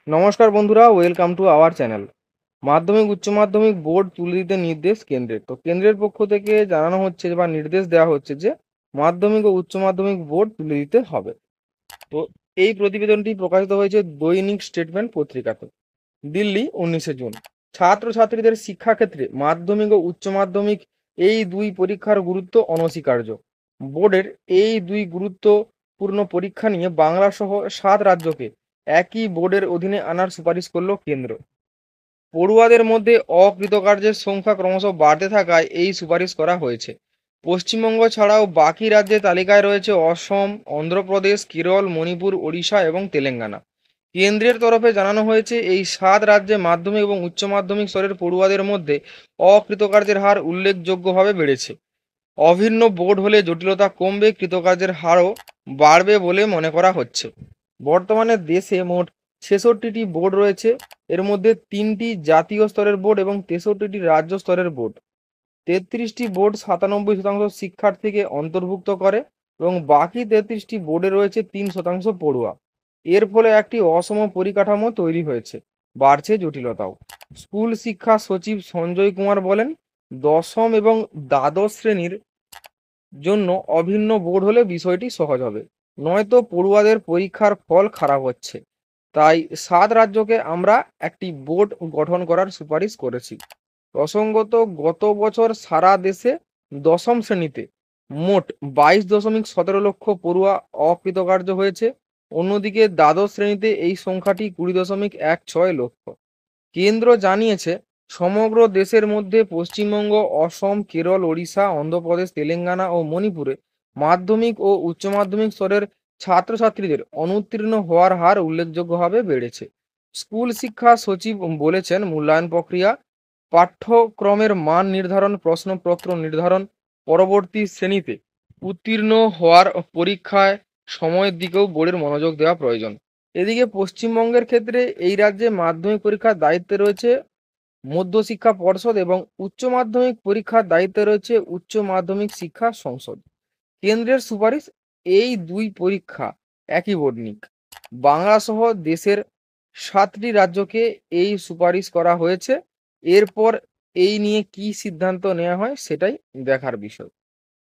নমস্কার বন্ধুরা, welcome to our channel. মাধ্যমিক উচ্চ মাধ্যমিক বোর্ড তুলে দিতে নির্দেশ কেন্দ্রের। তো কেন্দ্রের পক্ষ থেকে জানানো হচ্ছে বা নির্দেশ দেওয়া হচ্ছে যে মাধ্যমিক ও উচ্চ মাধ্যমিক বোর্ড তুলে দিতে হবে। তো এই প্রতিবেদনটি প্রকাশিত হয়েছে দৈনিক স্টেটমেন্ট পত্রিকাতে, দিল্লি 19শে জুন। ছাত্রছাত্রীদের শিক্ষাক্ষেত্রে মাধ্যমিক ও উচ্চ মাধ্যমিক এই দুই পরীক্ষার গুরুত্ব অনস্বীকার্য। বোর্ডের এই দুই গুরুত্বপূর্ণ পরীক্ষা নিয়ে বাংলা সহ 7 রাজ্যকে একই বোর্ডের অধীনে আনার সুপারিশ করল কেন্দ্র। পড়ুয়াদের মধ্যে অকৃতকার্যের সংখ্যা ক্রমশ বাড়তে থাকায় এই সুপারিশ করা হয়েছে। পশ্চিমবঙ্গ ছাড়াও বাকি রাজ্যের তালিকায় রয়েছে অসম, অন্ধ্রপ্রদেশ, কেরল, মণিপুর, ওড়িশা এবং তেলেঙ্গানা। কেন্দ্রের তরফে জানানো হয়েছে এই 7 রাজ্যে মাধ্যমিক এবং উচ্চ মাধ্যমিক স্তরের পড়ুয়াদের মধ্যে অকৃতকার্যের হার উল্লেখযোগ্যভাবে বেড়েছে। অভিন্ন বোর্ড হলে জটিলতা কমবে, কৃতকার্যের হারও বাড়বে বলে মনে করা হচ্ছে। বর্তমানে দেশে মোট 66টি বোর্ড রয়েছে। এর মধ্যে 3টি জাতীয় স্তরের বোর্ড এবং 63টি রাজ্য স্তরের বোর্ড। 33টি বোর্ড 97% শিক্ষার্থীকে অন্তর্ভুক্ত করে এবং বাকি 33টি বোর্ডে রয়েছে 3% পড়ুয়া। এর ফলে একটি অসম পরিকাঠামো তৈরি হয়েছে, বাড়ছে জটিলতাও। স্কুল শিক্ষা সচিব সঞ্জয় কুমার বলেন, দশম এবং দ্বাদশ শ্রেণীর জন্য অভিন্ন বোর্ড হলে বিষয়টি সহজ হবে, নয়তো পড়ুয়াদের পরীক্ষার ফল খারাপ হচ্ছে। তাই 7 রাজ্যকে আমরা একটি বোর্ড গঠন করার সুপারিশ করেছি। প্রসঙ্গত, গত বছর সারা দেশে দশম শ্রেণীতে মোট 22.17 লক্ষ পড়ুয়া অকৃতকার্য হয়েছে। অন্যদিকে দ্বাদশ শ্রেণীতে এই সংখ্যাটি 20.16 লক্ষ। কেন্দ্র জানিয়েছে, সমগ্র দেশের মধ্যে পশ্চিমবঙ্গ, অসম, কেরল, ওড়িশা, অন্ধ্রপ্রদেশ, তেলেঙ্গানা ও মণিপুরে মাধ্যমিক ও উচ্চ মাধ্যমিক স্তরের ছাত্রছাত্রীদের অনুত্তীর্ণ হওয়ার হার উল্লেখযোগ্যভাবে বেড়েছে। স্কুল শিক্ষা সচিব বলেছেন, মূল্যায়ন প্রক্রিয়া, পাঠ্যক্রমের মান নির্ধারণ, প্রশ্নপত্র নির্ধারণ, পরবর্তী শ্রেণীতে উত্তীর্ণ হওয়ার পরীক্ষায় সময়ের দিকেও বোর্ডের মনোযোগ দেওয়া প্রয়োজন। এদিকে পশ্চিমবঙ্গের ক্ষেত্রে এই রাজ্যে মাধ্যমিক পরীক্ষার দায়িত্বে রয়েছে মধ্যশিক্ষা পর্ষদ এবং উচ্চ মাধ্যমিক পরীক্ষার দায়িত্বে রয়েছে উচ্চ মাধ্যমিক শিক্ষা সংসদ। কেন্দ্রের সুপারিশ, এই দুই পরীক্ষা একই বোর্ড নিক। বাংলা সহ দেশের 7টি রাজ্যকে এই সুপারিশ করা হয়েছে। এরপর এই নিয়ে কি সিদ্ধান্ত নেওয়া হয় সেটাই দেখার বিষয়।